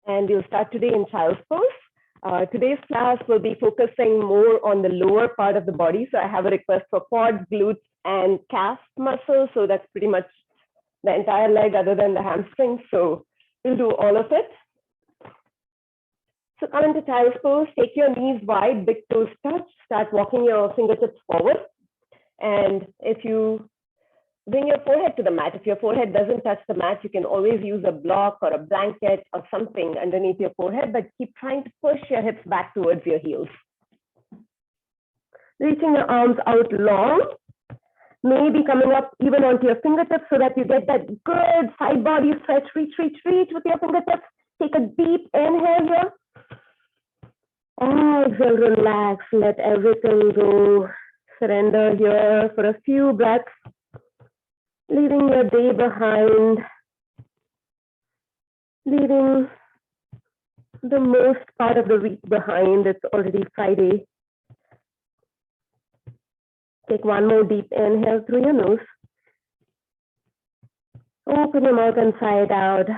and we'll start today in child's pose. Today's class will be focusing more on the lower part of the body. So I have a request for quads, glutes, and calf muscles. So that's pretty much the entire leg other than the hamstrings. So we'll do all of it. So come into child's pose, take your knees wide, big toes touch, start walking your fingertips forward. And if you bring your forehead to the mat, if your forehead doesn't touch the mat, you can always use a block or a blanket or something underneath your forehead, but keep trying to push your hips back towards your heels. Reaching your arms out long, maybe coming up even onto your fingertips so that you get that good side body stretch. Reach, reach, reach with your fingertips. Take a deep inhale here. Exhale, relax, let everything go. Surrender here for a few breaths, leaving your day behind, leaving the most part of the week behind. It's already Friday. Take one more deep inhale through your nose. Open your mouth and sigh it out.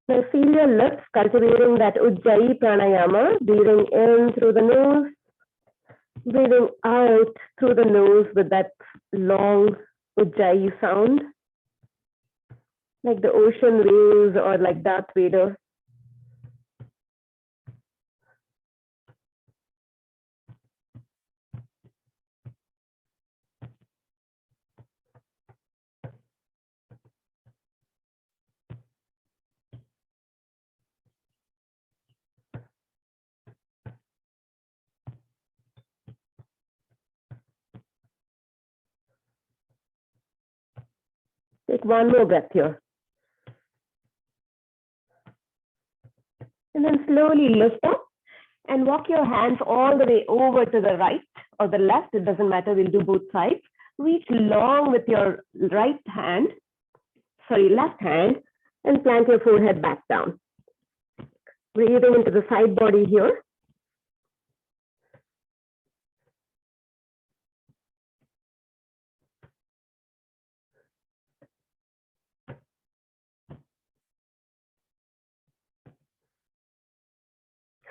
Now feel your lips cultivating that Ujjayi pranayama, breathing in through the nose, breathing out through the nose with that long Ujjayi sound, like the ocean waves or like Darth Vader. Take one more breath here. And then slowly lift up and walk your hands all the way over to the right or the left. It doesn't matter, we'll do both sides. Reach long with your left hand, and plant your forehead back down. Breathing into the side body here.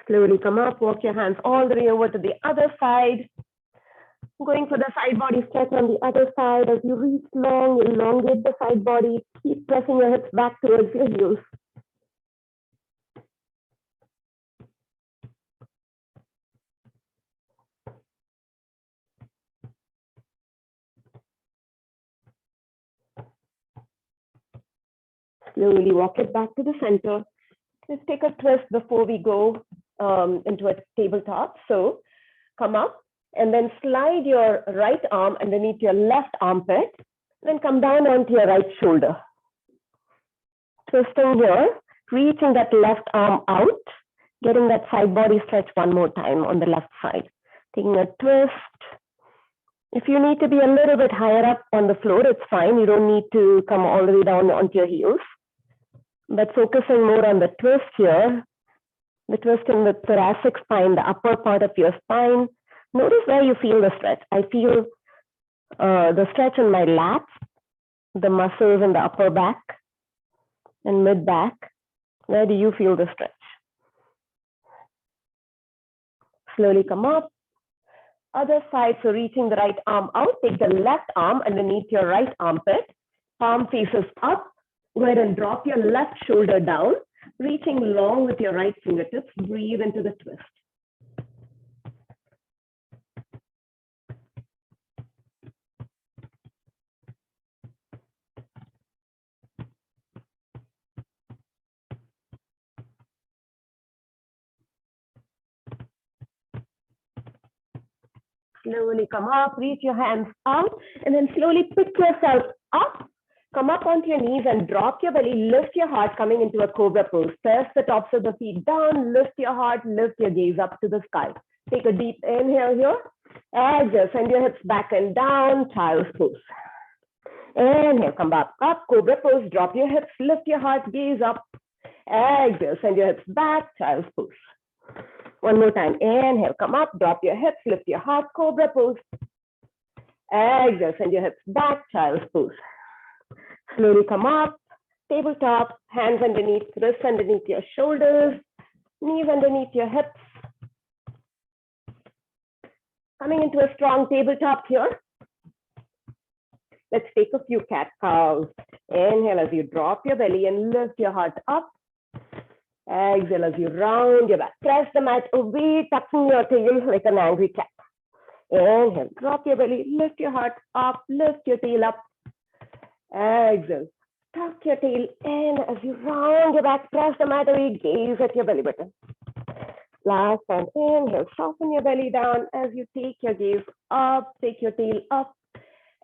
Slowly come up, walk your hands all the way over to the other side. Going for the side body stretch on the other side. As you reach long, elongate the side body. Keep pressing your hips back towards your heels. Slowly walk it back to the center. Let's take a twist before we go into a tabletop. So come up and then slide your right arm underneath your left armpit. Then come down onto your right shoulder. Twisting here, reaching that left arm out, getting that side body stretch one more time on the left side. Taking a twist. If you need to be a little bit higher up on the floor, it's fine. You don't need to come all the way down onto your heels. But focusing more on the twist here, the twist in the thoracic spine, the upper part of your spine. Notice where you feel the stretch. I feel the stretch in my lats, the muscles in the upper back and mid back. Where do you feel the stretch? Slowly come up. Other side, so reaching the right arm out, take the left arm underneath your right armpit. Palm faces up. Go ahead and drop your left shoulder down, reaching long with your right fingertips. Breathe into the twist. Slowly come up, reach your hands out, and then slowly pick yourself up. Come up onto your knees and drop your belly, lift your heart coming into a cobra pose. Press the tops of the feet down, lift your heart, lift your gaze up to the sky. Take a deep inhale here. Exhale, send your hips back and down, child's pose. Inhale, come back up, cobra pose, drop your hips, lift your heart, gaze up. Exhale, send your hips back, child's pose. One more time, inhale, come up, drop your hips, lift your heart, cobra pose. Exhale, send your hips back, child's pose. Slowly come up, Tabletop, hands underneath, wrists underneath your shoulders, knees underneath your hips. Coming into a strong tabletop here. Let's take a few cat cows. Inhale as you drop your belly and lift your heart up. Exhale as you round your back. Press the mat away, tucking your tail like an angry cat. Inhale, drop your belly, lift your heart up, lift your tail up. Exhale, tuck your tail in as you round your back. Press the mat away, gaze at your belly button. Last time, inhale, soften your belly down as you take your gaze up, take your tail up.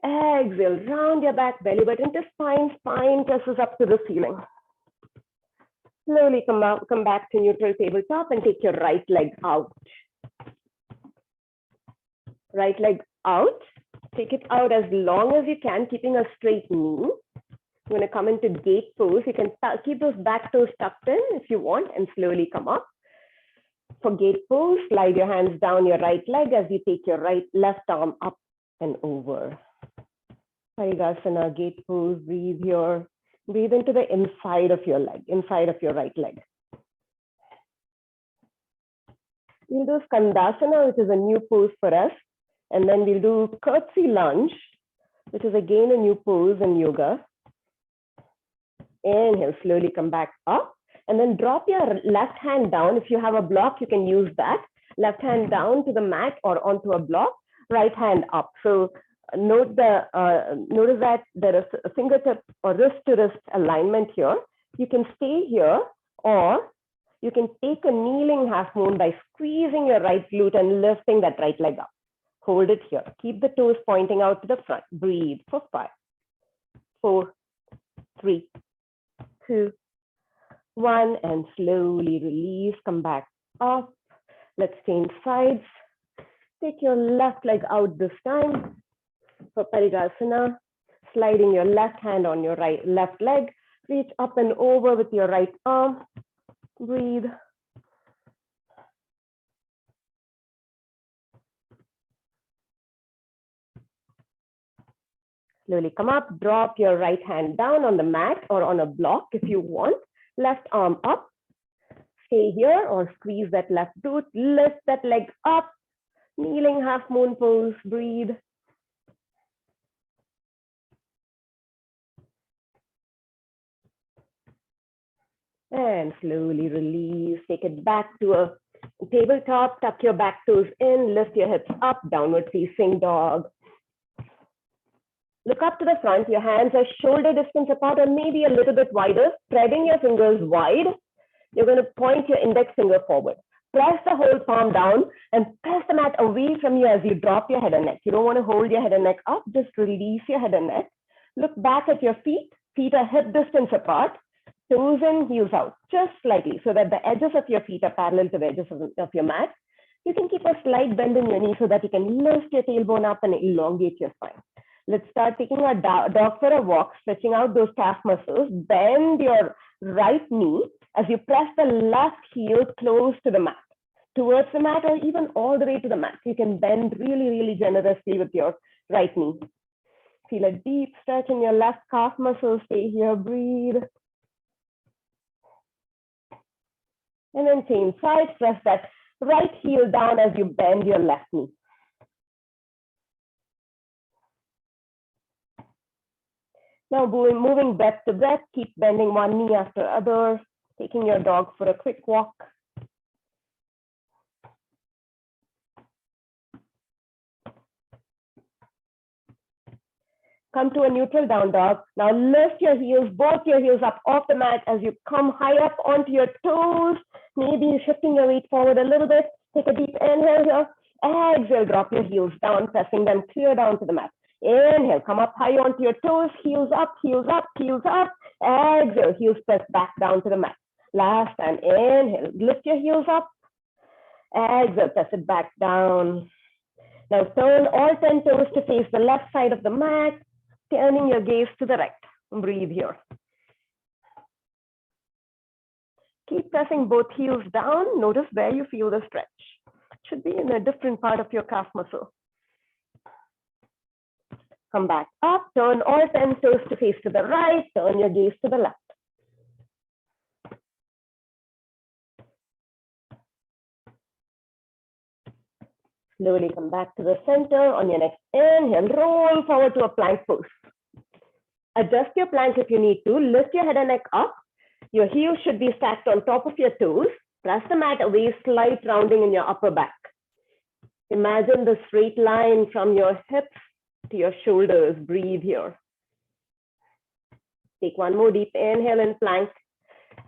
Exhale, round your back, belly button to spine, spine presses up to the ceiling. Slowly come back to neutral tabletop and take your right leg out. Right leg out. Take it out as long as you can, keeping a straight knee. You're going to come into gate pose. You can keep those back toes tucked in if you want and slowly come up. For gate pose, slide your hands down your right leg as you take your left arm up and over. Parigasana, gate pose, breathe here. Breathe into the inside of your leg, inside of your right leg. We'll do Skandasana, which is a new pose for us. And then we'll do curtsy lunge, which is again a new pose in yoga. Inhale, slowly come back up. And then drop your left hand down. If you have a block, you can use that. Left hand down to the mat or onto a block, right hand up. So notice that there is a fingertip or wrist to wrist alignment here. You can stay here, or you can take a kneeling half moon by squeezing your right glute and lifting that right leg up. Hold it here. Keep the toes pointing out to the front. Breathe for 5, 4, 3, 2, 1, and slowly release. Come back up. Let's change sides. Take your left leg out this time. For Parigasana, sliding your left hand on your left leg, reach up and over with your right arm. Breathe. Slowly come up, drop your right hand down on the mat or on a block if you want. Left arm up. Stay here or squeeze that left glute. Lift that leg up. Kneeling half moon pose. Breathe. And slowly release. Take it back to a tabletop. Tuck your back toes in. Lift your hips up. Downward facing dog. Look up to the front. Your hands are shoulder distance apart or maybe a little bit wider. Spreading your fingers wide. You're going to point your index finger forward. Press the whole palm down and press the mat away from you as you drop your head and neck. You don't want to hold your head and neck up. Just release your head and neck. Look back at your feet. Feet are hip distance apart. Toes in, heels out, just slightly, so that the edges of your feet are parallel to the edges of your mat. You can keep a slight bend in your knee so that you can lift your tailbone up and elongate your spine. Let's start taking our dog for a walk, stretching out those calf muscles. Bend your right knee as you press the left heel close to the mat, towards the mat or even all the way to the mat. You can bend really, really generously with your right knee. Feel a deep stretch in your left calf muscles. Stay here, breathe. And then change sides, press that right heel down as you bend your left knee. Now moving breath to breath, keep bending one knee after other, taking your dog for a quick walk. Come to a neutral down dog. Now lift your heels, both your heels up off the mat as you come high up onto your toes. Maybe shifting your weight forward a little bit. Take a deep inhale here. Exhale, drop your heels down, pressing them clear down to the mat. Inhale, come up high onto your toes, heels up, heels up, heels up. Exhale, heels press back down to the mat. Last time, inhale, lift your heels up. Exhale, press it back down. Now turn all 10 toes to face the left side of the mat, turning your gaze to the right. Breathe here. Keep pressing both heels down. Notice where you feel the stretch. It should be in a different part of your calf muscle. Come back up, turn all 10 toes to face to the right, turn your gaze to the left. Slowly come back to the center. On your next inhale, roll forward to a plank pose. Adjust your plank if you need to. Lift your head and neck up. Your heels should be stacked on top of your toes. Press the mat away, slight rounding in your upper back. Imagine the straight line from your hips to your shoulders. Breathe here. Take one more deep inhale and plank.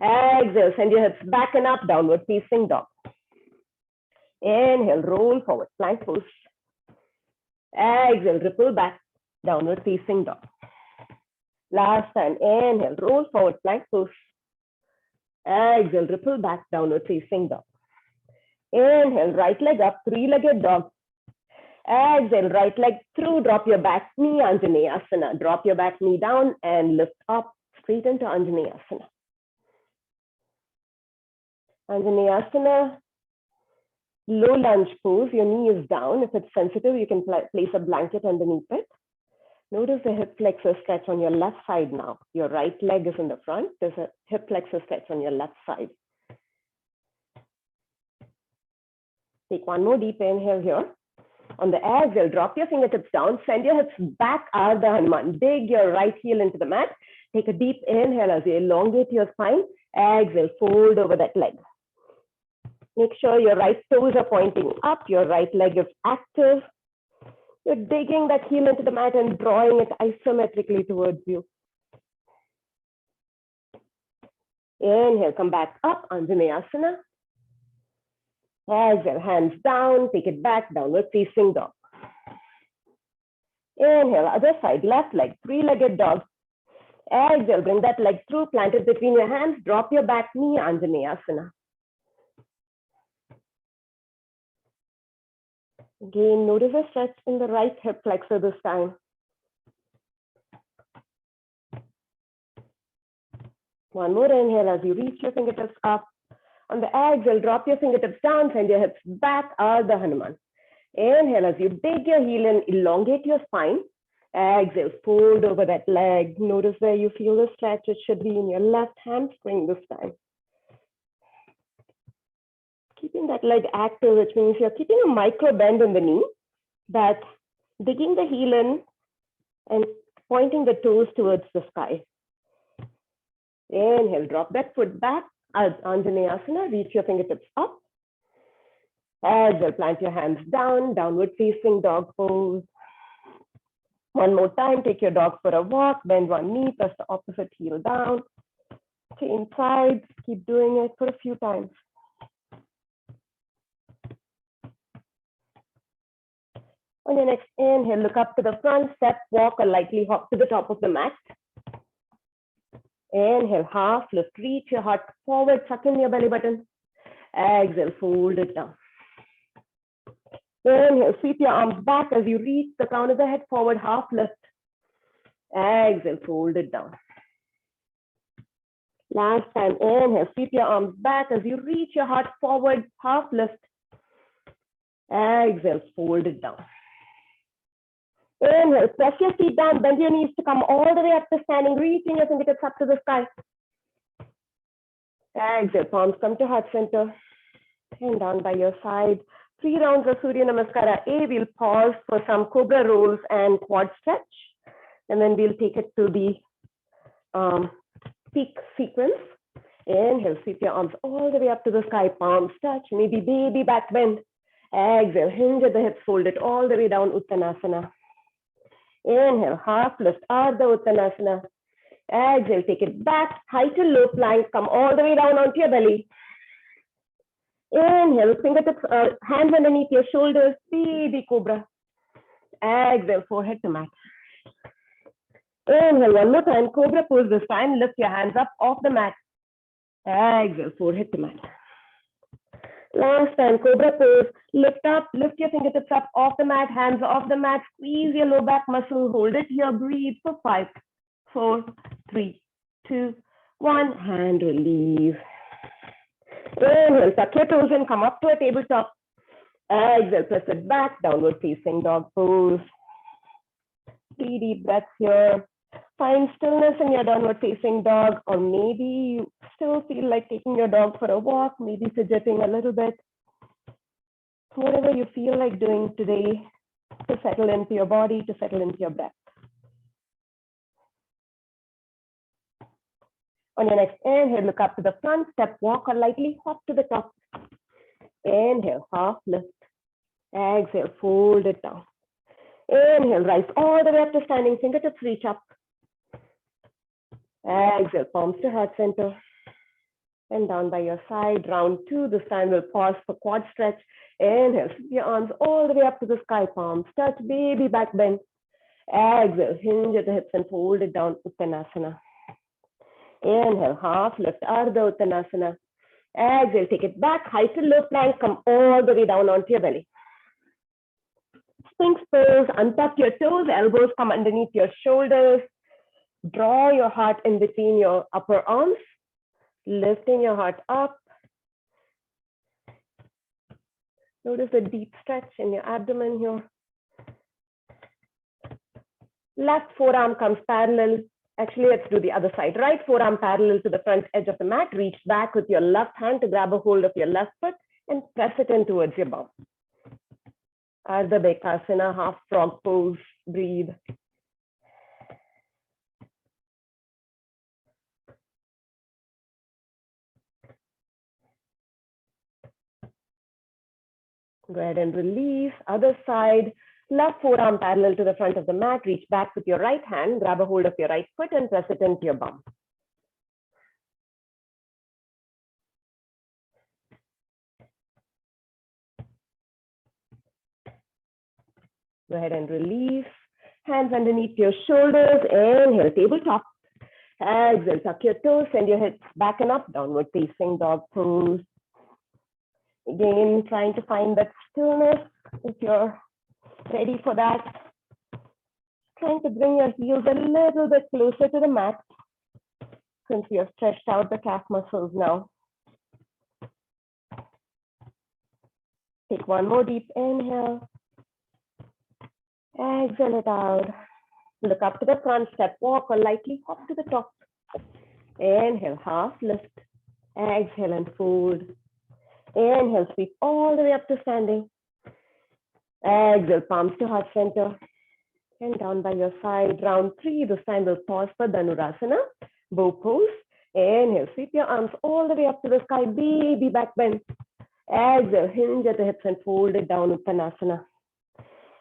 Exhale, send your hips back and up, downward facing dog. Inhale, roll forward, plank pose. Exhale, ripple back, downward facing dog. Last time, inhale, roll forward, plank pose. Exhale, ripple back, downward facing dog. Inhale, right leg up, three-legged dog. Exhale, right leg through, drop your back knee, Anjaneyasana. Drop your back knee down and lift up straight into Anjaneyasana. Anjaneyasana, low lunge pose. Your knee is down. If it's sensitive, you can place a blanket underneath it. Notice the hip flexor stretch on your left side now. Your right leg is in the front. There's a hip flexor stretch on your left side. Take one more deep inhale here. On the exhale, drop your fingertips down. Send your hips back, Ardha Hanuman. Dig your right heel into the mat. Take a deep inhale as you elongate your spine. Exhale, fold over that leg. Make sure your right toes are pointing up. Your right leg is active. You're digging that heel into the mat and drawing it isometrically towards you. Inhale, come back up, Anjaneyasana. Exhale, hands down, take it back, downward facing dog. Inhale, other side, left leg, three-legged dog. Exhale, bring that leg through, plant it between your hands, drop your back knee, Anjaneyasana. Again, notice a stretch in the right hip flexor this time. One more inhale as you reach your fingertips up. On the exhale, drop your fingertips down, send your hips back, Ardha Hanuman. Inhale as you dig your heel in, elongate your spine. Exhale, fold over that leg. Notice where you feel the stretch. It should be in your left hamstring this time. Keeping that leg active, which means you're keeping a micro bend in the knee, but digging the heel in and pointing the toes towards the sky. Inhale, drop that foot back, Anjaneyasana, reach your fingertips up. Exhale, plant your hands down, downward facing dog pose. One more time, take your dog for a walk, bend one knee, press the opposite heel down. Change sides, keep doing it for a few times. On your next inhale, look up to the front, step, walk, or lightly hop to the top of the mat. Inhale, half lift, reach your heart forward, suck in your belly button. Exhale, fold it down. Inhale, sweep your arms back as you reach the crown of the head forward, half lift. Exhale, fold it down. Last time, inhale, sweep your arms back as you reach your heart forward, half lift. Exhale, fold it down. Inhale, press your feet down, bend your knees to come all the way up to standing, reaching your fingertips up to the sky. Exhale, palms come to heart center, and down by your side. 3 rounds of Surya Namaskara. We'll pause for some cobra rolls and quad stretch, and then we'll take it to the peak sequence. Inhale, sweep your arms all the way up to the sky, palms touch, maybe baby back bend. Exhale, hinge at the hips, fold it all the way down, Uttanasana. Inhale, half lift, Ardha Uttanasana. Exhale, take it back, high to low plank, come all the way down onto your belly. Inhale, fingertips, hands underneath your shoulders, baby cobra. Exhale, forehead to mat. Inhale, one more time, cobra pose this time, lift your hands up off the mat. Exhale, forehead to mat. Last time, cobra pose, lift up, lift your fingertips up off the mat, hands off the mat, squeeze your low back muscle, hold it here, breathe for 5, 4, 3, 2, 1, hand release. Inhale, tuck your toes in, come up to a tabletop. Exhale, press it back, downward facing dog pose. 3 deep breaths here. Find stillness in your downward facing dog, or maybe you still feel like taking your dog for a walk, maybe fidgeting a little bit. whatever you feel like doing today to settle into your body, to settle into your breath. On your next inhale, look up to the front, step, walk, or lightly hop to the top. Inhale, half lift. Exhale, fold it down. Inhale, rise all the way up to standing, fingertips reach up. Exhale, palms to heart center. And down by your side, round two. This time we'll pause for quad stretch. Inhale, sweep your arms all the way up to the sky, palms touch, baby back bend. Exhale, hinge at the hips and fold it down, Uttanasana. Inhale, half lift, Ardha Uttanasana. Exhale, take it back, high to low plank, come all the way down onto your belly. Sphinx pose, untuck your toes, elbows come underneath your shoulders. Draw your heart in between your upper arms, lifting your heart up. Notice a deep stretch in your abdomen here. Left forearm comes parallel. Actually, let's do the other side. Right forearm parallel to the front edge of the mat. Reach back with your left hand to grab a hold of your left foot and press it in towards your bum. Ardha Bekasana, half frog pose. Breathe. Go ahead and release. Other side. Left forearm parallel to the front of the mat. Reach back with your right hand. Grab a hold of your right foot and press it into your bum. Go ahead and release. Hands underneath your shoulders. Inhale, tabletop. Exhale, tuck your toes, send your hips back and up, downward facing dog pose. Again, trying to find that stillness if you're ready for that. Trying to bring your heels a little bit closer to the mat since we have stretched out the calf muscles now. Take one more deep inhale. Exhale it out. Look up to the front, step, walk, or lightly hop to the top. Inhale, half lift. Exhale and fold. Inhale, sweep all the way up to standing. Exhale, palms to heart center. And down by your side, round three. This time we'll pause for Dhanurasana, bow pose. Inhale, sweep your arms all the way up to the sky, baby back bend. Exhale, hinge at the hips and fold it down, Uttanasana.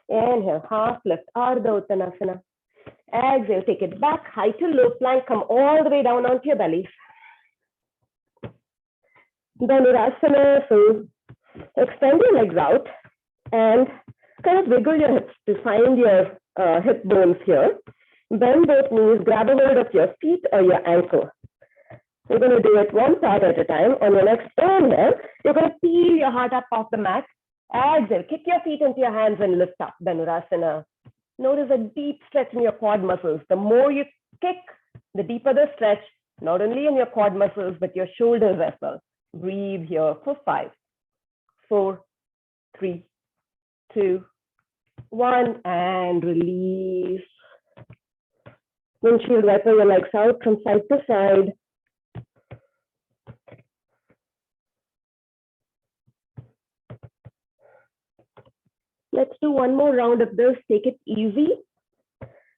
Inhale, half lift, Ardha Uttanasana. Exhale, take it back, high to low plank, come all the way down onto your belly. Dhanurasana, so extend your legs out and kind of wiggle your hips to find your hip bones here. Bend both knees, grab a hold of your feet or your ankle. You're going to do it one part at a time. On your next inhale, you're going to peel your heart up off the mat. Exhale, kick your feet into your hands and lift up, Dhanurasana. Notice a deep stretch in your quad muscles. The more you kick, the deeper the stretch, not only in your quad muscles, but your shoulders as well. Breathe here for 5, 4, 3, 2, 1, and release. Windshield wiper your legs out from side to side. Let's do one more round of this. Take it easy.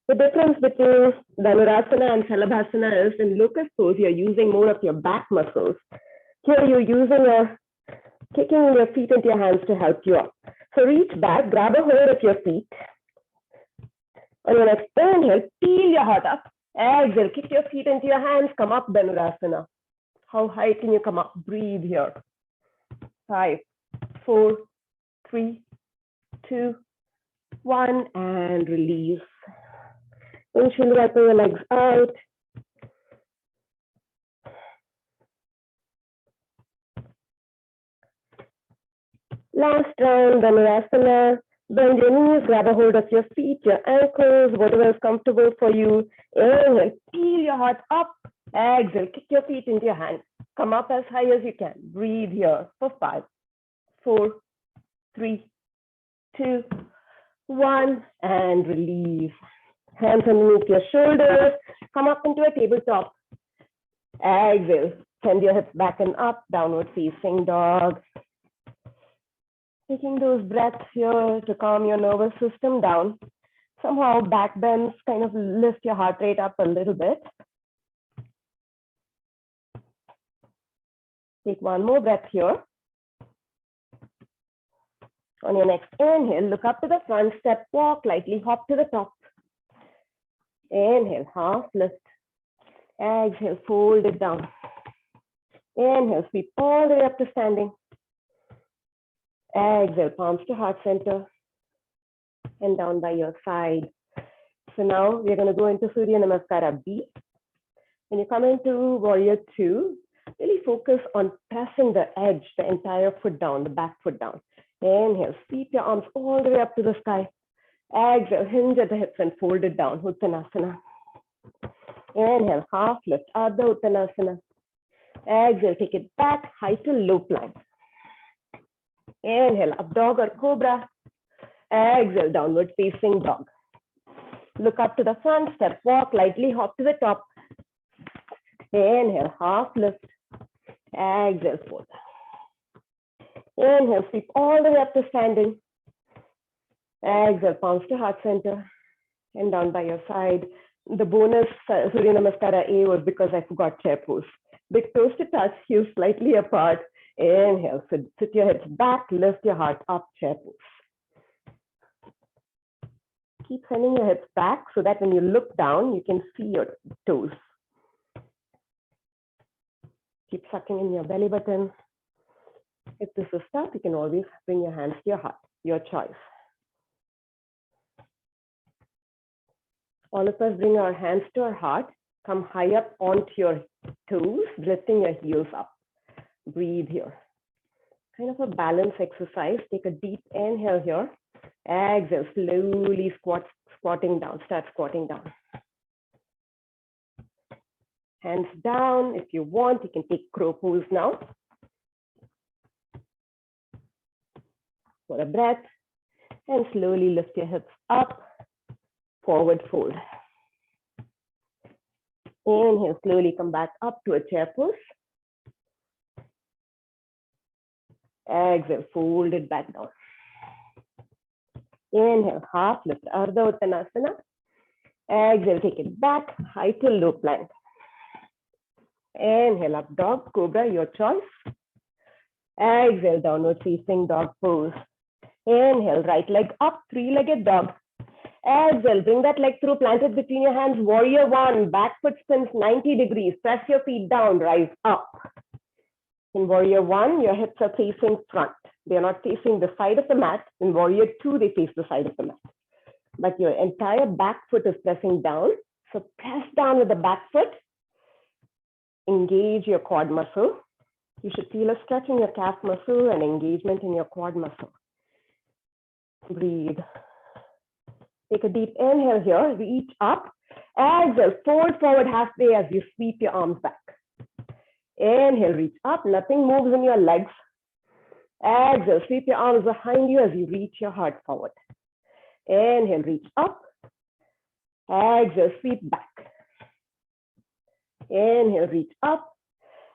The difference between Dhanurasana and Salabhasana is in locust pose, you're using more of your back muscles. Here you're using kicking your feet into your hands to help you up. So reach back, grab a hold of your feet. On your next inhale, peel your heart up. Exhale, kick your feet into your hands, come up, Dhanurasana. How high can you come up? Breathe here. 5, 4, 3, 2, 1, and release. Windshield wiper your legs out. Last round, Dhanurasana. Bend your knees, grab a hold of your feet, your ankles, whatever is comfortable for you. Inhale, peel your heart up. Exhale, kick your feet into your hands. Come up as high as you can. Breathe here for 5, 4, 3, 2, 1, and release. Hands underneath your shoulders. Come up into a tabletop. Exhale, send your hips back and up, downward facing dog. Taking those breaths here to calm your nervous system down. Somehow back bends, kind of lift your heart rate up a little bit. Take one more breath here. On your next inhale, look up to the front, step, walk, lightly hop to the top. Inhale, half lift. Exhale, fold it down. Inhale, sweep all the way up to standing. Exhale, palms to heart center and down by your side. So now we're going to go into Surya Namaskara B. When you come into Warrior 2, really focus on pressing the edge, the entire foot down, the back foot down. Inhale, sweep your arms all the way up to the sky. Exhale, hinge at the hips and fold it down, Uttanasana. Inhale, half lift, Ardha Uttanasana. Exhale, take it back, high to low plank. Inhale, up dog or cobra. Exhale, downward facing dog. Look up to the front, step, walk, lightly hop to the top. Inhale, half lift. Exhale, fold. Inhale, sweep all the way up to standing. Exhale, palms to heart center and down by your side. The bonus Surya Namaskara A was because I forgot chair pose. Big toes to touch, heels slightly apart. Inhale, sit your hips back, lift your heart up, chair pose. Keep sending your hips back so that when you look down, you can see your toes. Keep sucking in your belly button. If this is tough, you can always bring your hands to your heart, your choice. All of us bring our hands to our heart, come high up onto your toes, lifting your heels up. Breathe here. Kind of a balance exercise. Take a deep inhale here. Exhale, slowly squatting down, start squatting down. Hands down. If you want, you can take crow pose now. For a breath. And slowly lift your hips up. Forward fold. Inhale, slowly come back up to a chair pose. Exhale, fold it back down. Inhale, half lift, Ardha Uttanasana. Exhale, take it back, high to low plank. Inhale, up dog, cobra, your choice. Exhale, downward facing dog pose. Inhale, right leg up, three-legged dog. Exhale, bring that leg through, plant it between your hands. Warrior 1, back foot spins 90 degrees. Press your feet down, rise up. In Warrior 1, your hips are facing front. They're not facing the side of the mat. In Warrior 2, they face the side of the mat. But your entire back foot is pressing down. So press down with the back foot. Engage your quad muscle. You should feel a stretch in your calf muscle and engagement in your quad muscle. Breathe. Take a deep inhale here, reach up. Exhale, fold forward halfway as you sweep your arms back. Inhale, reach up, nothing moves in your legs. Exhale, sweep your arms behind you as you reach your heart forward. Inhale, reach up. Exhale, sweep back. Inhale, reach up.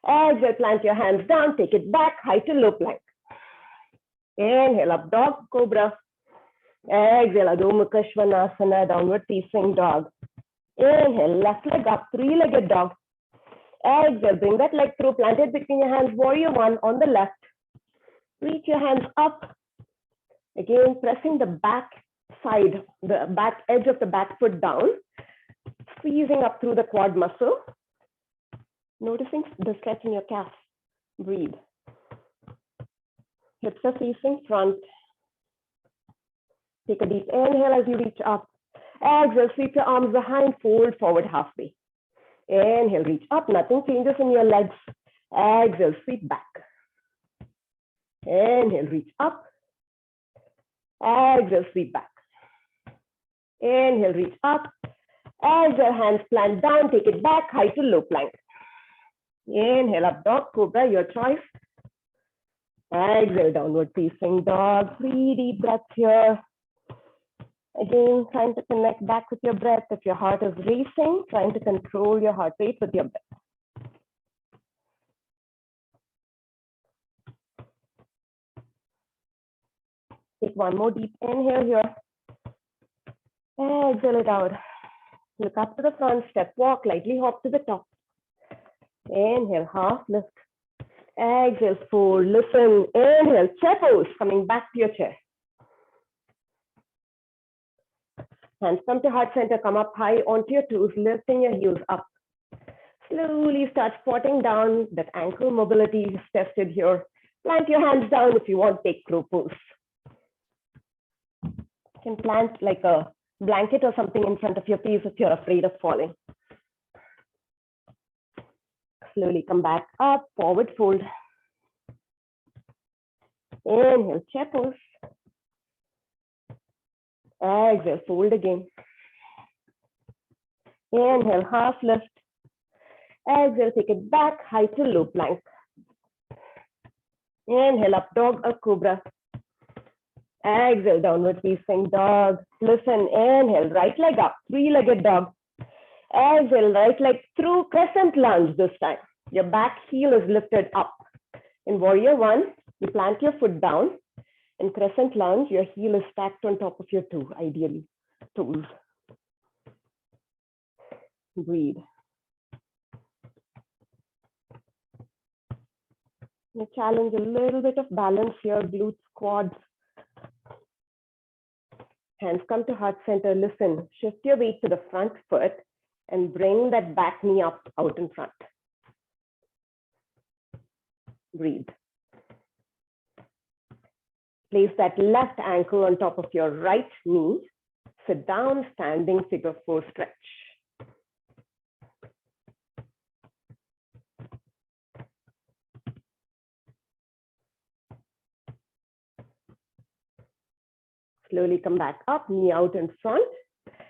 Exhale, plant your hands down, take it back, high to low plank. Inhale, up dog, cobra. Exhale, Adho Mukha Svanasana, downward facing dog. Inhale, left leg up, three-legged dog. Exhale, bring that leg through, plant it between your hands, Warrior 1 on the left. Reach your hands up. Again, pressing the back side, the back edge of the back foot down, squeezing up through the quad muscle. Noticing the stretch in your calf. Breathe. Hips are facing front. Take a deep inhale as you reach up. Exhale, sweep your arms behind, fold forward halfway. Inhale, reach up, nothing changes in your legs. Exhale, sweep back. Inhale, reach up. Exhale, sweep back. Inhale, reach up. Exhale, hands plant down, take it back, high to low plank. Inhale, up dog, cobra, your choice. Exhale, downward facing dog. 3 deep breaths here. Again, trying to connect back with your breath. If your heart is racing, trying to control your heart rate with your breath. Take one more deep inhale here. Exhale it out. Look up to the front, step walk, lightly hop to the top. Inhale, half lift. Exhale, fold, listen. Inhale, chair pose, coming back to your chair. Hands come to heart center, come up high onto your toes, lifting your heels up. Slowly start squatting down. That ankle mobility is tested here. Plant your hands down if you want, take crow pose. You can plant like a blanket or something in front of your face if you're afraid of falling. Slowly come back up, forward fold. Inhale, chair pose. Exhale, fold again. Inhale, half lift. Exhale, take it back, high to low plank. Inhale, up dog or cobra. Exhale, downward facing dog. Listen, inhale, right leg up, three-legged dog. Exhale, right leg through crescent lunge this time. Your back heel is lifted up. In warrior one, you plant your foot down. In crescent lunge, your heel is stacked on top of your toe, ideally, toes. Breathe. You challenge a little bit of balance here, glutes, quads. Hands come to heart center, listen. Shift your weight to the front foot and bring that back knee up out in front. Breathe. Place that left ankle on top of your right knee. Sit down, standing figure four stretch. Slowly come back up, knee out in front.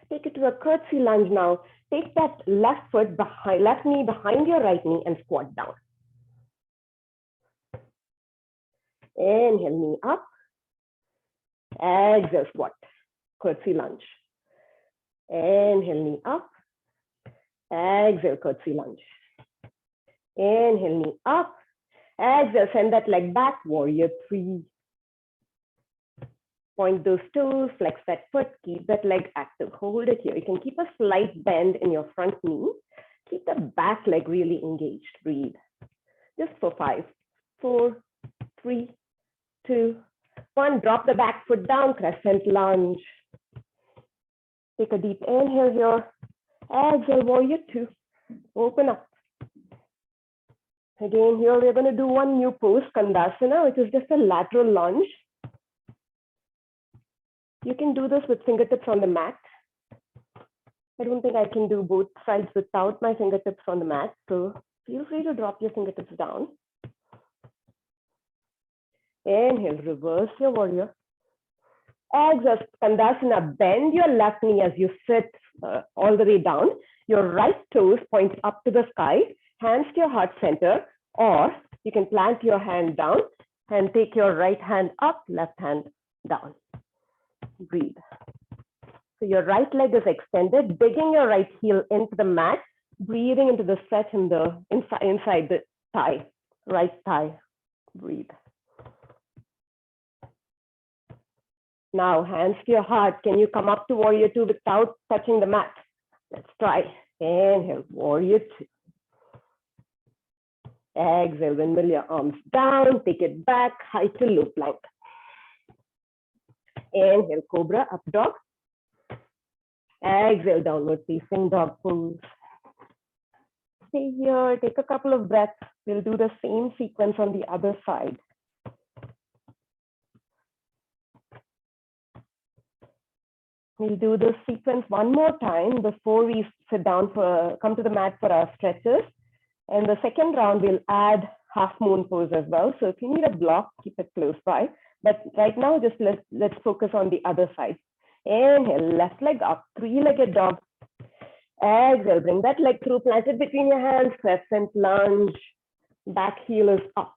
Take it to a curtsy lunge now. Take that left foot behind, left knee behind your right knee and squat down. Inhale, knee up. Exhale, squat, curtsy lunge. Inhale, knee up. Exhale, curtsy lunge. Inhale, knee up. Exhale, send that leg back, warrior three. Point those toes, flex that foot, keep that leg active. Hold it here. You can keep a slight bend in your front knee. Keep the back leg really engaged. Breathe. Just for 5, 4, 3, 2, 1. Drop the back foot down, crescent lunge. Take a deep inhale here. Exhale, warrior two. Open up. Again, here we're going to do one new pose, Kandasana, which is just a lateral lunge. You can do this with fingertips on the mat. I don't think I can do both sides without my fingertips on the mat. So feel free to drop your fingertips down. Inhale, reverse your warrior. Exhale, Kandasana, bend your left knee as you sit all the way down. Your right toes point up to the sky, hands to your heart center, or you can plant your hand down and take your right hand up, left hand down. Breathe. So your right leg is extended, digging your right heel into the mat, breathing into the stretch in the inside the thigh, right thigh. Breathe. Now, hands to your heart. Can you come up to warrior two without touching the mat? Let's try. Inhale, warrior two. Exhale, windmill your arms down, take it back, high to low plank. Inhale, cobra, up dog. Exhale, downward facing dog pose. Stay here, take a couple of breaths. We'll do the same sequence on the other side. We'll do this sequence one more time before we sit down come to the mat for our stretches. And the second round, we'll add half moon pose as well. So if you need a block, keep it close by. But right now, just let's focus on the other side. Inhale, left leg up, three-legged dog. Exhale, bring that leg through, plant it between your hands, crescent lunge. Back heel is up.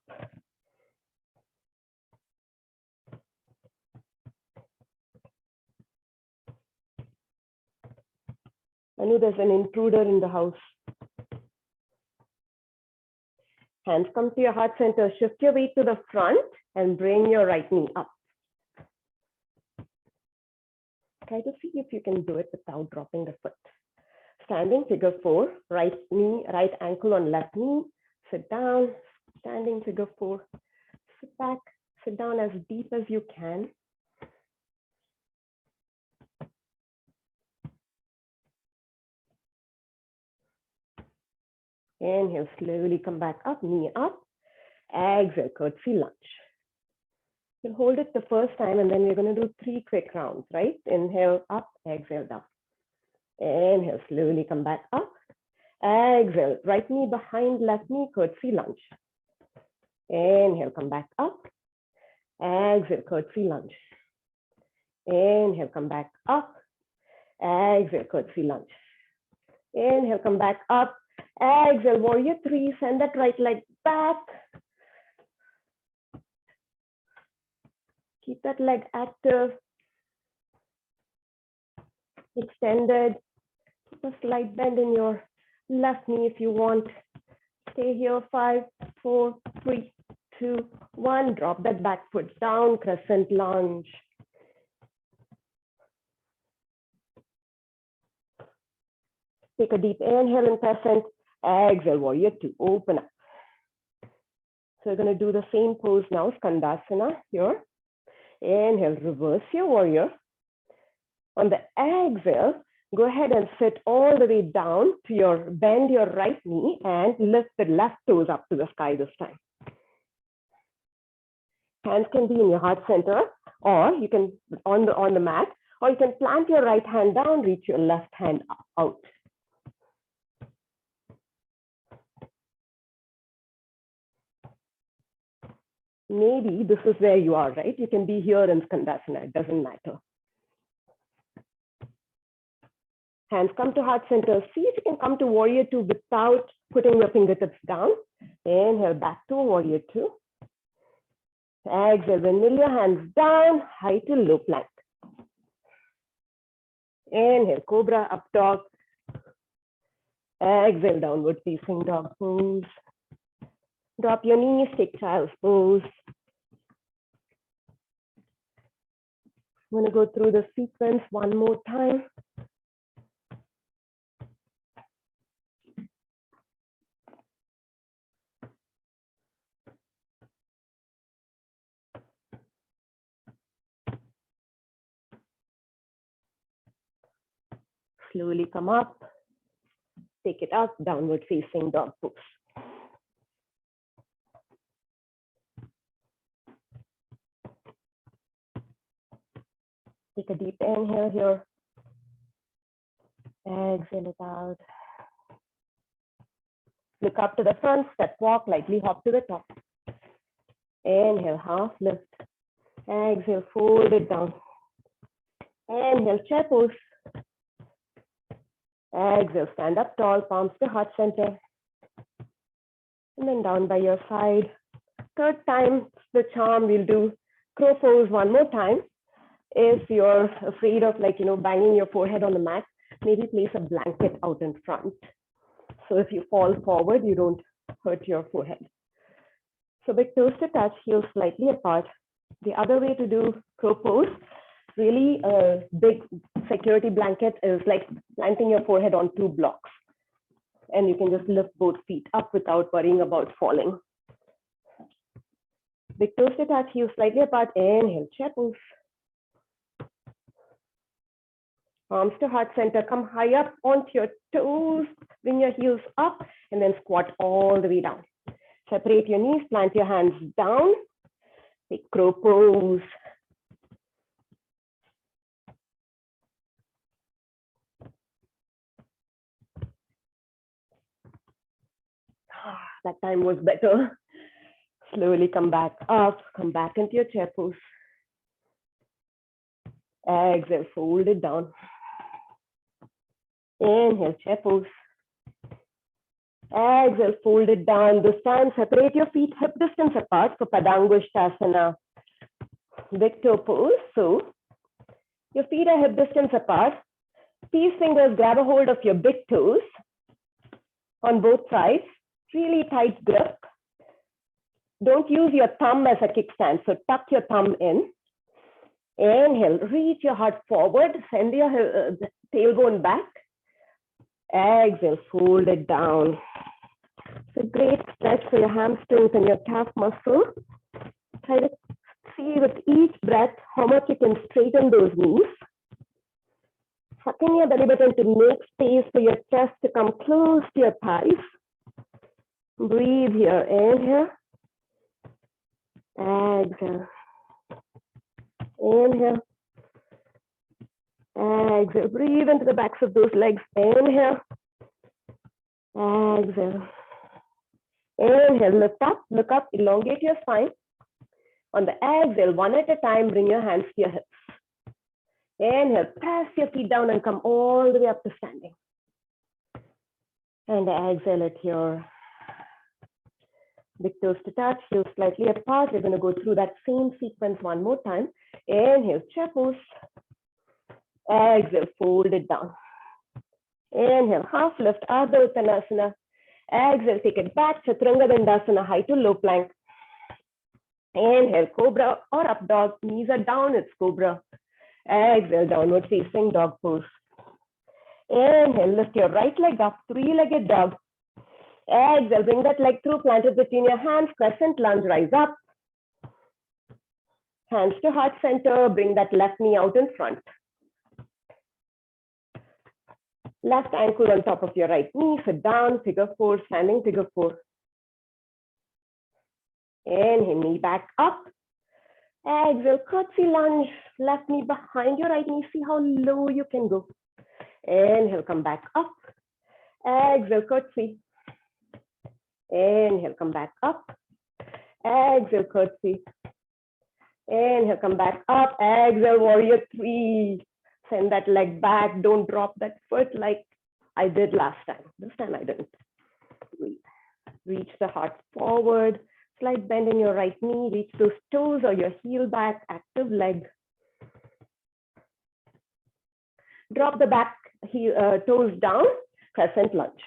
I know there's an intruder in the house. Hands come to your heart center. Shift your weight to the front and bring your right knee up. Try to see if you can do it without dropping the foot. Standing, figure 4, right knee, right ankle on left knee, sit down, standing, figure 4, sit back, sit down as deep as you can. Inhale, slowly come back up, knee up, exhale, curtsy lunge. You'll hold it the first time and then we're going to do 3 quick rounds, right? Inhale, up, exhale, down. Inhale, slowly come back up. Exhale, right knee behind left knee, curtsy lunge. Inhale, come back up. Exhale, curtsy lunge. Inhale, come back up. Exhale, curtsy lunge. Inhale, come back up. Exhale, warrior 3, send that right leg back. Keep that leg active, extended. Keep a slight bend in your left knee if you want. Stay here, 5, 4, 3, 2, 1. Drop that back foot down, crescent lunge. Take a deep inhale in crescent. Exhale, warrior 2, open up. So we're going to do the same pose now, Skandasana here. Inhale, reverse your warrior. On the exhale, go ahead and sit all the way down to bend your right knee and lift the left toes up to the sky this time. Hands can be in your heart center, or you can on the mat, or you can plant your right hand down, reach your left hand out. Maybe this is where you are, right? You can be here in Skandasana, it doesn't matter. Hands come to heart center. See if you can come to warrior 2 without putting your fingertips down. Inhale, back to warrior 2. Exhale, windmill your hands down, high to low plank. Inhale, cobra, up dog. Exhale, downward facing dog pose. Drop your knees, take child's pose. I'm going to go through the sequence one more time. Slowly come up, take it up, downward facing dog pose. Take a deep inhale here. Exhale it out. Look up to the front, step walk, lightly hop to the top. Inhale, half lift. Exhale, fold it down. Inhale, chair pose. Exhale, stand up tall, palms to heart center. And then down by your side. Third time, the charm, we'll do crow pose one more time. If you're afraid of banging your forehead on the mat, maybe place a blanket out in front. So if you fall forward, you don't hurt your forehead. So big toes to touch, heels slightly apart. The other way to do crow pose, really a big security blanket is like planting your forehead on 2 blocks. And you can just lift both feet up without worrying about falling. Big toes to touch, heels slightly apart. Inhale, chair pose. Arms to heart center, come high up onto your toes, bring your heels up, and then squat all the way down. Separate your knees, plant your hands down, take crow pose. That time was better. Slowly come back up, come back into your chair pose. Exhale, fold it down. Inhale, chair pose. Exhale, fold it down. This time, separate your feet hip distance apart for Padangusthasana. Big toe pose. So, your feet are hip distance apart. These fingers grab a hold of your big toes on both sides. Really tight grip. Don't use your thumb as a kickstand. So, tuck your thumb in. Inhale, reach your heart forward, send your tailbone back. Exhale, fold it down. It's a great stretch for your hamstrings and your calf muscle. Try to see with each breath how much you can straighten those knees. Suck in your belly button to make space for your chest to come close to your thighs. Breathe here. Inhale. Exhale. Inhale. Exhale. Breathe into the backs of those legs. Inhale. Exhale. Inhale. Lift up. Look up. Elongate your spine. On the exhale, one at a time, bring your hands to your hips. Inhale. Press your feet down and come all the way up to standing. And exhale it here. Big toes to touch, heels slightly apart. We're going to go through that same sequence one more time. Inhale, chair pose. Exhale, fold it down. Inhale, half lift, Ardha Uttanasana. Exhale, take it back, Chaturanga Dandasana, high to low plank. Inhale, cobra or up dog. Knees are down, it's cobra. Exhale, downward facing dog pose. Inhale, lift your right leg up, three-legged dog. Exhale, bring that leg through, plant it between your hands, crescent lunge, rise up. Hands to heart center, bring that left knee out in front. Left ankle on top of your right knee, sit down, figure four, standing figure four. Inhale, knee back up. Exhale, curtsy lunge, left knee behind your right knee, see how low you can go. Inhale, come back up. Exhale, curtsy. Inhale, come back up. Exhale, curtsy. Inhale, come back up. Exhale, warrior three. Send that leg back. Don't drop that foot like I did last time. This time I didn't. Reach the heart forward. Slight bend in your right knee. Reach those toes or your heel back. Active leg. Drop the back toes down. Crescent lunge.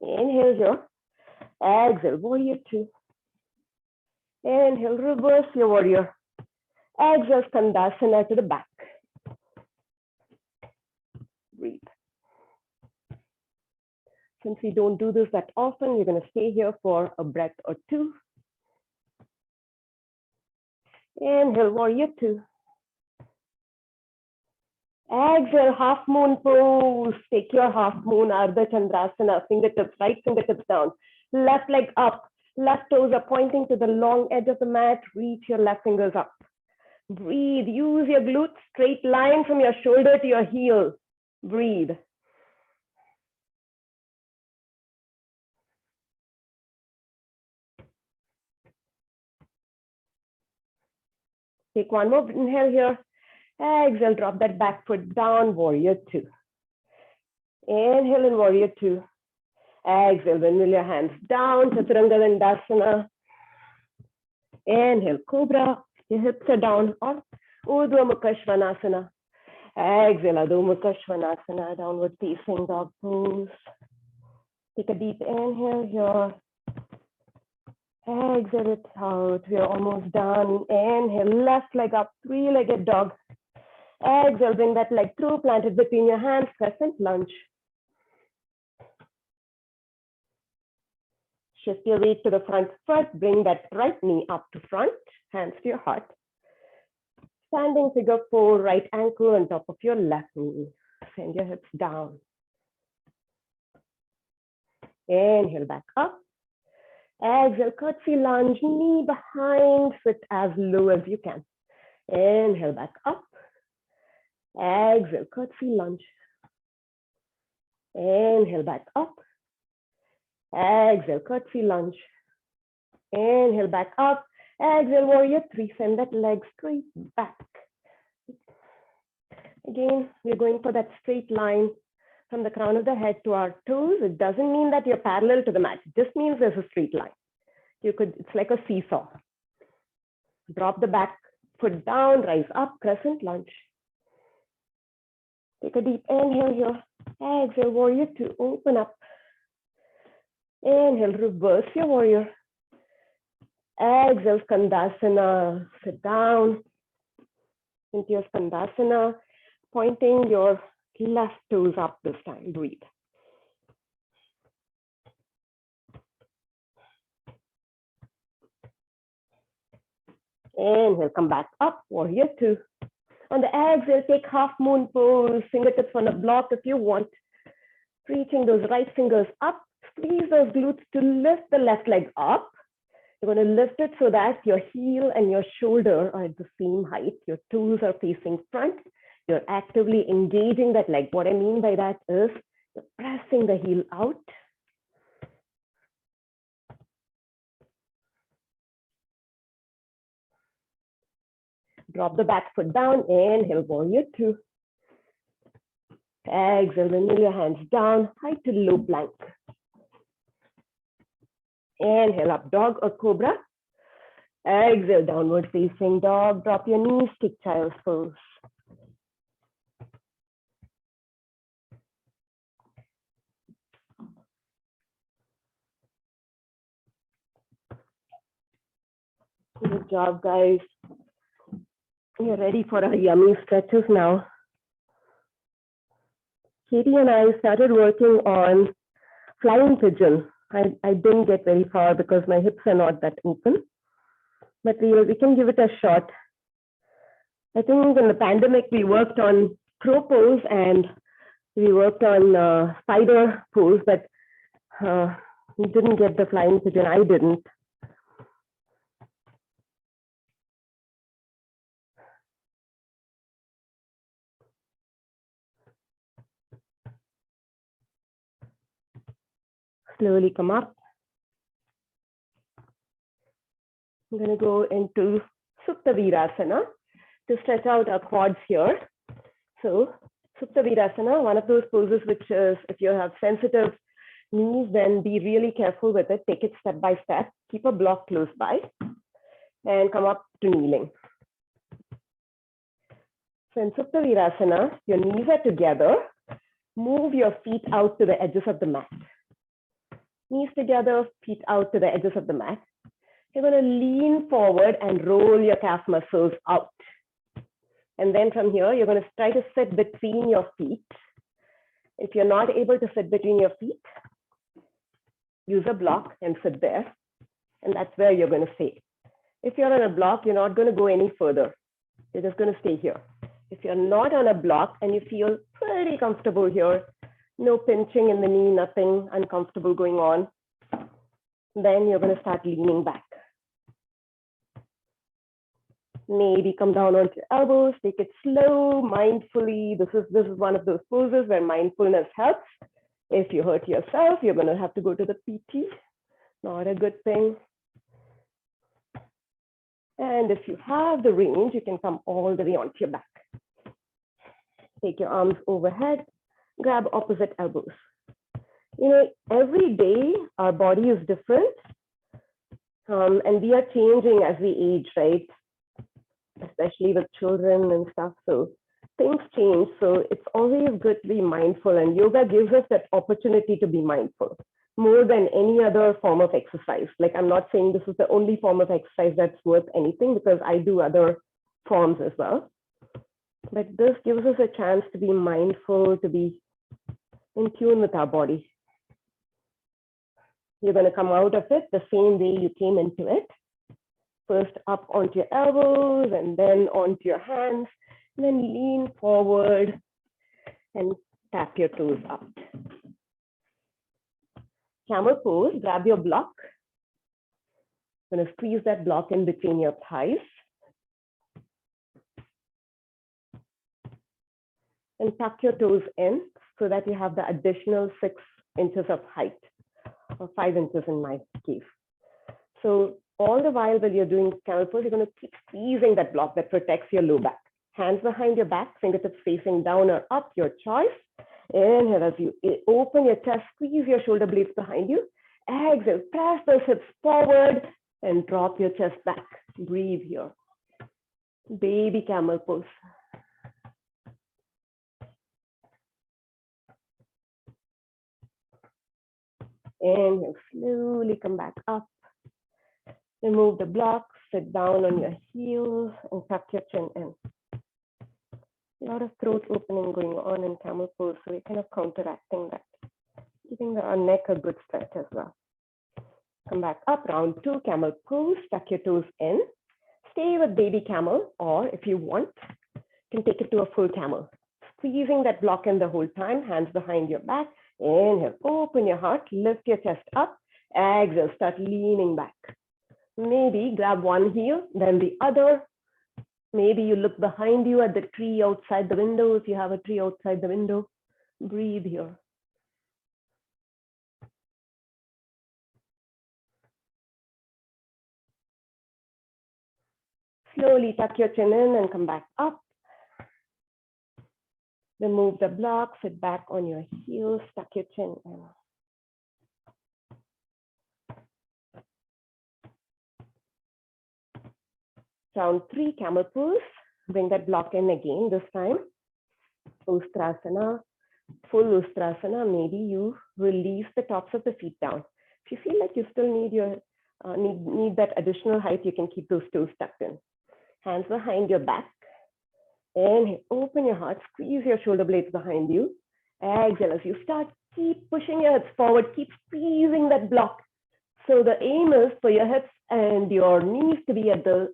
Inhale here. Exhale, warrior two. Inhale, reverse your warrior. Exhale, Skandasana to the back. Breathe. Since we don't do this that often, you're going to stay here for a breath or two. Inhale, warrior two. Exhale, half moon pose. Take your half moon, Ardha Chandrasana, fingertips, right fingertips down. Left leg up, left toes are pointing to the long edge of the mat. Reach your left fingers up. Breathe, use your glutes, straight line from your shoulder to your heel. Breathe. Take one more inhale here. Exhale, drop that back foot down, warrior two. Inhale in warrior two. Exhale, windmill your hands down, Chaturanga Dandasana. Inhale, cobra, your hips are down, or Urdhva Mukha Svanasana. Exhale, Adho Mukha Svanasana, downward facing dog pose. Take a deep inhale here. Exhale it out, we are almost done. Inhale, left leg up, three-legged dog. Exhale, bring that leg through, plant it between your hands, crescent lunge. Shift your weight to the front foot, bring that right knee up to front, hands to your heart. Standing figure four, right ankle on top of your left knee. Send your hips down. Inhale, back up. Exhale, curtsy lunge, knee behind, sit as low as you can. Inhale, back up. Exhale, curtsy lunge. Inhale, back up. Exhale, curtsy lunge. Inhale, back up. Exhale, warrior three. Send that leg straight back. Again, we're going for that straight line from the crown of the head to our toes. It doesn't mean that you're parallel to the mat. It just means there's a straight line. It's like a seesaw. Drop the back foot down, rise up, crescent lunge. Take a deep inhale here. Exhale, warrior two, open up. Inhale, reverse your warrior. Exhale, Skandasana. Sit down into your Skandasana, pointing your left toes up this time. Breathe. Inhale, come back up, warrior two. On the exhale, take half moon pose, fingertips on a block if you want. Reaching those right fingers up, squeeze those glutes to lift the left leg up. You're going to lift it so that your heel and your shoulder are at the same height. Your toes are facing front. You're actively engaging that leg. What I mean by that is you're pressing the heel out. Drop the back foot down. Inhale, warrior two. Exhale, then your hands down, high to low plank. Inhale, up dog or cobra. Exhale, downward facing dog. Drop your knees, take child's pose. Good job, guys. You're ready for our yummy stretches now. Katie and I started working on flying pigeon. I didn't get very far because my hips are not that open, but we can give it a shot. I think in the pandemic, we worked on crow pose and we worked on spider pose, but we didn't get the flying pigeon. I didn't. Slowly come up. I'm going to go into Supta Virasana to stretch out our quads here. So Supta Virasana, one of those poses which is, if you have sensitive knees, then be really careful with it. Take it step by step. Keep a block close by and come up to kneeling. So in Supta Virasana, your knees are together. Move your feet out to the edges of the mat. Knees together, feet out to the edges of the mat. You're going to lean forward and roll your calf muscles out. And then from here, you're going to try to sit between your feet. If you're not able to sit between your feet, use a block and sit there. And that's where you're going to stay. If you're on a block, you're not going to go any further. You're just going to stay here. If you're not on a block and you feel pretty comfortable here, no pinching in the knee, nothing uncomfortable going on, then you're going to start leaning back. Maybe come down onto your elbows, take it slow, mindfully. This is one of those poses where mindfulness helps. If you hurt yourself, you're going to have to go to the PT. Not a good thing. And if you have the range, you can come all the way onto your back. Take your arms overhead, grab opposite elbows. You know, every day our body is different, and we are changing as we age, right? Especially with children and stuff. So things change. So it's always good to be mindful, and yoga gives us that opportunity to be mindful more than any other form of exercise. Like, I'm not saying this is the only form of exercise that's worth anything, because I do other forms as well. But this gives us a chance to be mindful, to be in tune with our body. You're going to come out of it the same way you came into it. First up onto your elbows and then onto your hands, and then lean forward and tap your toes up. Camel pose, grab your block. I'm going to squeeze that block in between your thighs. And tuck your toes in so that you have the additional 6 inches of height, or 5 inches in my case. So all the while you're doing camel pose, you're going to keep squeezing that block that protects your low back. Hands behind your back, fingertips facing down or up, your choice. Inhale as you open your chest, squeeze your shoulder blades behind you. Exhale, press those hips forward and drop your chest back. Breathe here. Baby camel pose. Inhale, slowly come back up. Remove the block, sit down on your heels and tuck your chin in. A lot of throat opening going on in camel pose, so we're kind of counteracting that, giving our neck a good stretch as well. Come back up, round 2, camel pose, tuck your toes in. Stay with baby camel, or if you want, you can take it to a full camel. Squeezing that block in the whole time, hands behind your back. Inhale, open your heart, lift your chest up. Exhale, start leaning back. Maybe grab one heel, then the other. Maybe you look behind you at the tree outside the window if you have a tree outside the window. Breathe here. Slowly tuck your chin in and come back up. Remove the block, sit back on your heels, tuck your chin in. Round 3, camel pose. Bring that block in again this time. Ustrasana, full Ustrasana. Maybe you release the tops of the feet down. If you feel like you still need your need that additional height, you can keep those toes tucked in. Hands behind your back. Inhale, open your heart, squeeze your shoulder blades behind you. Exhale, as you start, keep pushing your hips forward, keep squeezing that block. So the aim is for your hips and your knees to be at the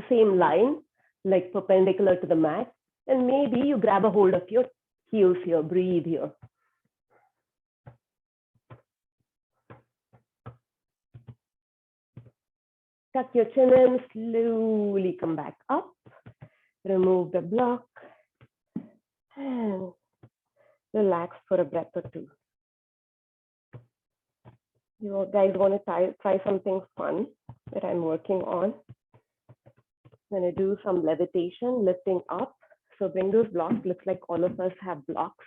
same line, like perpendicular to the mat. And maybe you grab a hold of your heels here, breathe here. Tuck your chin in, slowly come back up. Remove the block and relax for a breath or two. You guys want to try something fun that I'm working on. I'm going to do some levitation, lifting up. So bring those blocks. Looks like all of us have blocks.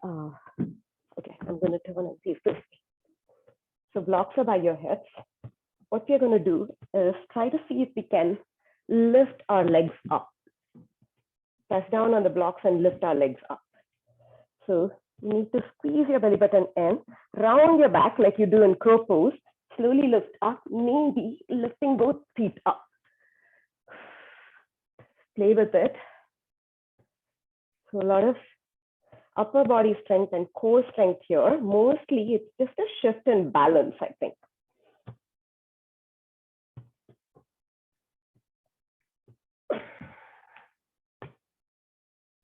Okay, I'm going to turn and face this way. So blocks are by your hips. What we're going to do is try to see if we can lift our legs up. Press down on the blocks and lift our legs up. So you need to squeeze your belly button in, round your back like you do in crow pose, slowly lift up, maybe lifting both feet up. Play with it. So a lot of upper body strength and core strength here. Mostly it's just a shift in balance, I think.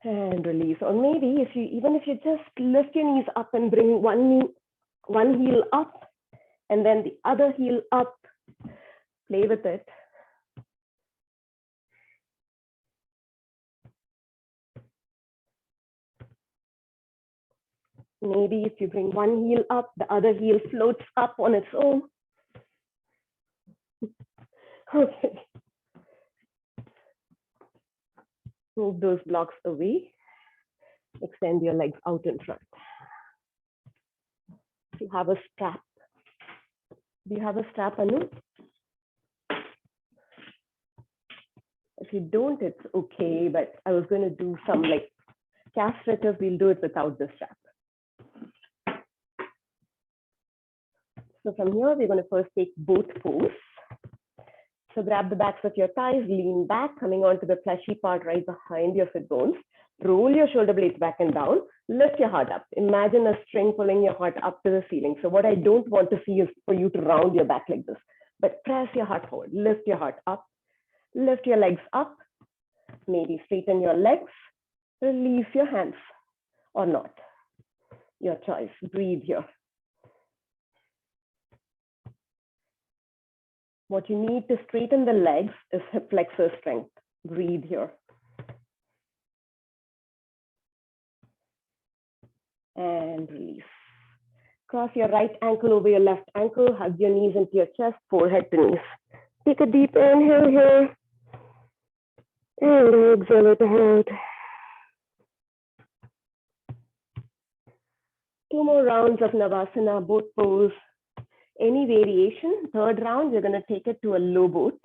And release. Or maybe if you even if you just lift your knees up and bring one heel up and then the other heel up, play with it. Maybe if you bring one heel up, the other heel floats up on its own. Okay. Move those blocks away. Extend your legs out in front. If you have a strap. Do you have a strap, Anu? If you don't, it's okay, but I was going to do some like calf stretches. We'll do it without the strap. So from here, we're going to first take both pose. So grab the backs of your thighs, lean back, coming onto the fleshy part right behind your sit bones. Roll your shoulder blades back and down. Lift your heart up. Imagine a string pulling your heart up to the ceiling. So what I don't want to see is for you to round your back like this. But press your heart forward. Lift your heart up. Lift your legs up. Maybe straighten your legs. Release your hands or not. Your choice. Breathe here. What you need to straighten the legs is hip flexor strength. Breathe here. And release. Cross your right ankle over your left ankle. Hug your knees into your chest, forehead to knees. Take a deep inhale here. And exhale it out. 2 more rounds of Navasana, boat pose. Any variation. Third round, we're going to take it to a low boat.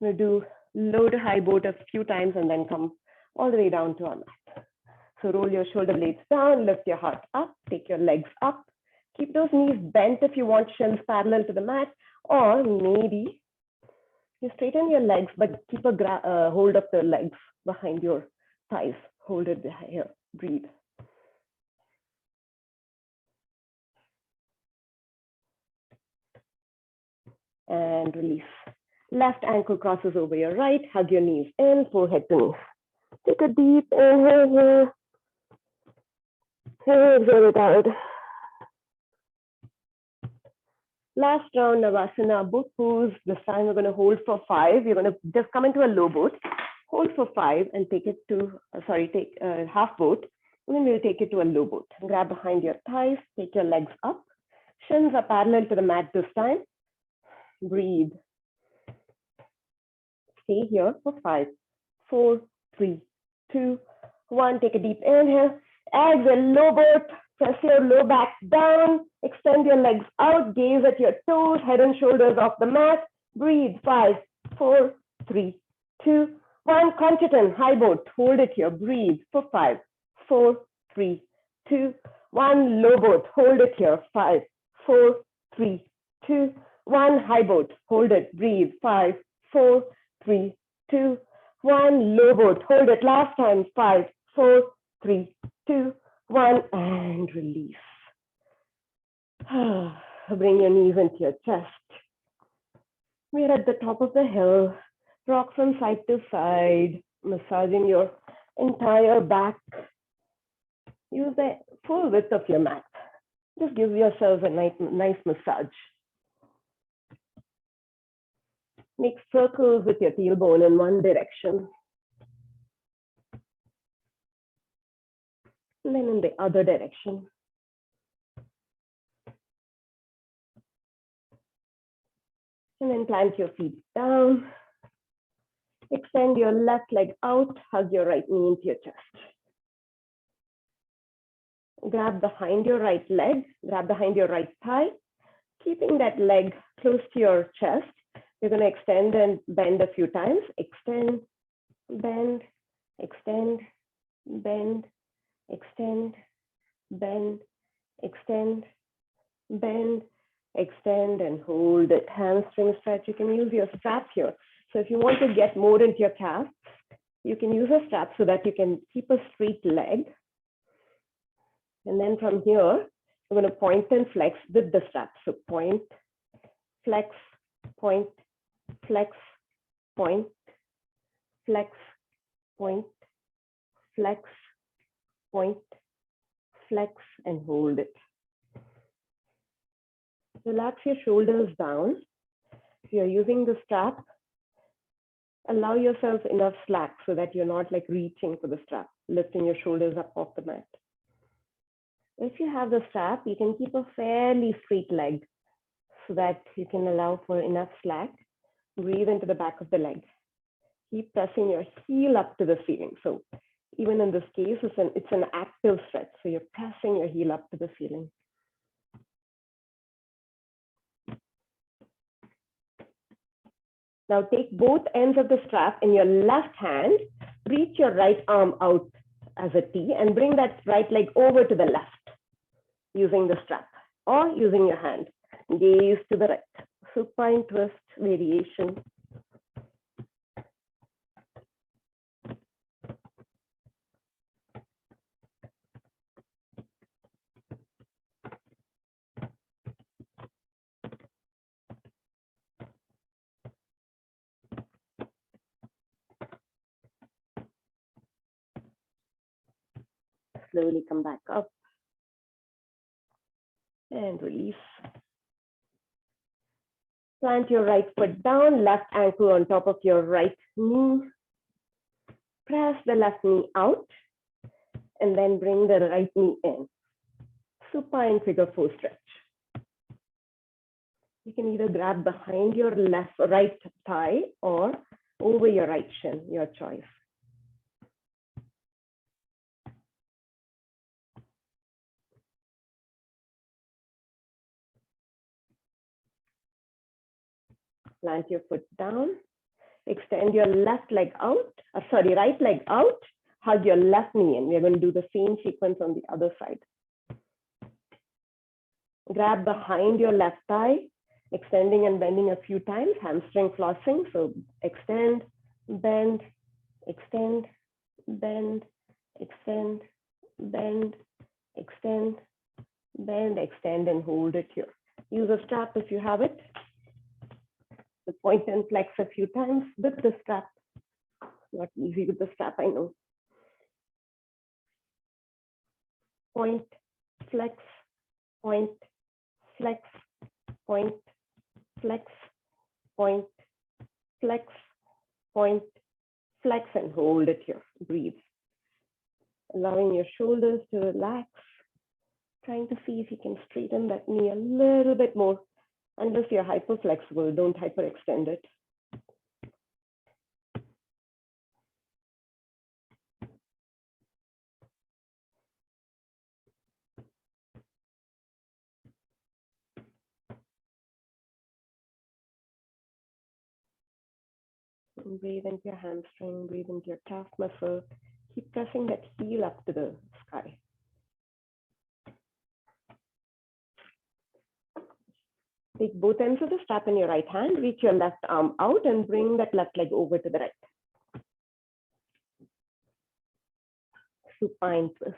We'll do low to high boat a few times and then come all the way down to our mat. So roll your shoulder blades down, lift your heart up, take your legs up. Keep those knees bent if you want, shins parallel to the mat, Or maybe you straighten your legs, but keep a hold of the legs behind your thighs. Hold it here. Breathe. And release. Left ankle crosses over your right. Hug your knees in, forehead to knees. Take a deep inhale here. Exhale it out. Last round, Navasana, both pose. This time we're going to hold for 5. You're going to just come into a low boat, hold for 5 and take it to, take half boat. And then we'll take it to a low boat. Grab behind your thighs, take your legs up. Shins are parallel to the mat this time. Breathe. Stay here for 5, 4, 3, 2, 1. Take a deep inhale. Exhale, low boat. Press your low back down. Extend your legs out. Gaze at your toes. Head and shoulders off the mat. Breathe. 5, 4, 3, 2, 1. Crunch it in. High boat. Hold it here. Breathe for 5, 4, 3, 2, 1. Low boat. Hold it here. 5, 4, 3, 2, 1. High boat. Hold it. Breathe. 5, 4, 3, 2, 1. Low boat. Hold it. Last time. 5, 4, 3, 2, 1. And release. Bring your knees into your chest. We're at the top of the hill. Rock from side to side. Massaging your entire back. Use the full width of your mat. Just give yourself a nice massage. Make circles with your tailbone in one direction. And then in the other direction. And then plant your feet down. Extend your left leg out. Hug your right knee into your chest. Grab behind your right leg. Grab behind your right thigh. Keeping that leg close to your chest. You're going to extend and bend a few times. Extend, bend, extend, bend, extend, bend, extend, bend, extend, and hold it. Hamstring stretch. You can use your strap here. So if you want to get more into your calves, you can use a strap so that you can keep a straight leg. And then from here, you're going to point and flex with the strap. So point, flex, point, flex, point, flex, point, flex, point, flex, and hold it. Relax your shoulders down. If you're using the strap, allow yourself enough slack so that you're not like reaching for the strap, lifting your shoulders up off the mat. If you have the strap, you can keep a fairly straight leg so that you can allow for enough slack. Breathe into the back of the leg. Keep pressing your heel up to the ceiling. So even in this case, it's an active stretch. So you're pressing your heel up to the ceiling. Now take both ends of the strap in your left hand, reach your right arm out as a T and bring that right leg over to the left using the strap or using your hand. Gaze to the right. Supine twist variation. Slowly come back up and release. Plant your right foot down, left ankle on top of your right knee. Press the left knee out and then bring the right knee in. Supine figure 4 stretch. You can either grab behind your right thigh or over your right shin, your choice. Plant your foot down. Extend your left leg out, right leg out. Hug your left knee in. We're going to do the same sequence on the other side. Grab behind your left thigh. Extending and bending a few times, hamstring flossing. So extend, bend, extend, bend, extend, bend, extend, bend, extend, and hold it here. Use a strap if you have it. The point and flex a few times with the strap. Not easy with the strap, I know. Point, flex, point, flex, point, flex, point, flex, point, flex, and hold it here. Breathe. Allowing your shoulders to relax. Trying to see if you can straighten that knee a little bit more. Unless you're hyperflexible, don't hyperextend it. Breathe into your hamstring, breathe into your calf muscle. Keep pressing that heel up to the sky. Take both ends of the strap in your right hand, reach your left arm out and bring that left leg over to the right. Supine twist.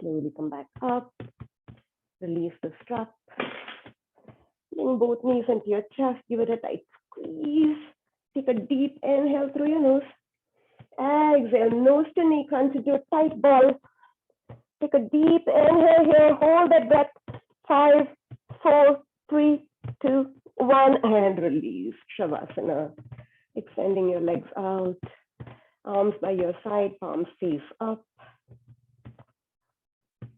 Slowly come back up. Release the strap. Bring both knees into your chest. Give it a tight squeeze. Take a deep inhale through your nose. Exhale, nose to knee, crunch into a tight ball. Take a deep inhale here. Hold that breath. 5, 4, 3, 2, 1, and release. Shavasana. Extending your legs out. Arms by your side, palms face up.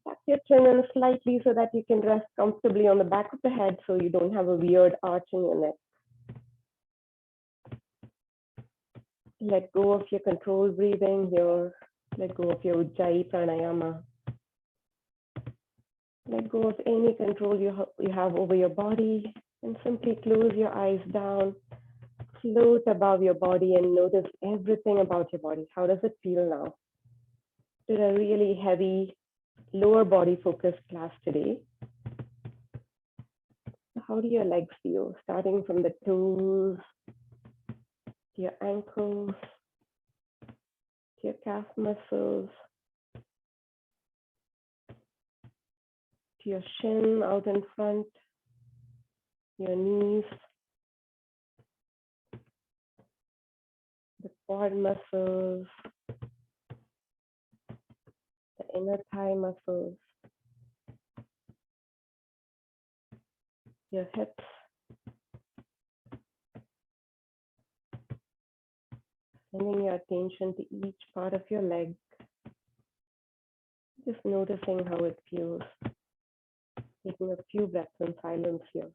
Tuck your chin in slightly so that you can rest comfortably on the back of the head so you don't have a weird arch in your neck. Let go of your controlled breathing here. Let go of your Ujjayi pranayama. Let go of any control you have over your body and simply close your eyes down. Float above your body and notice everything about your body. How does it feel now? Did a really heavy lower body focused class today. How do your legs feel? Starting from the toes, to your ankles, to your calf muscles, to your shin out in front, your knees, the quad muscles, the inner thigh muscles, your hips, sending your attention to each part of your leg, just noticing how it feels, taking a few breaths in silence here.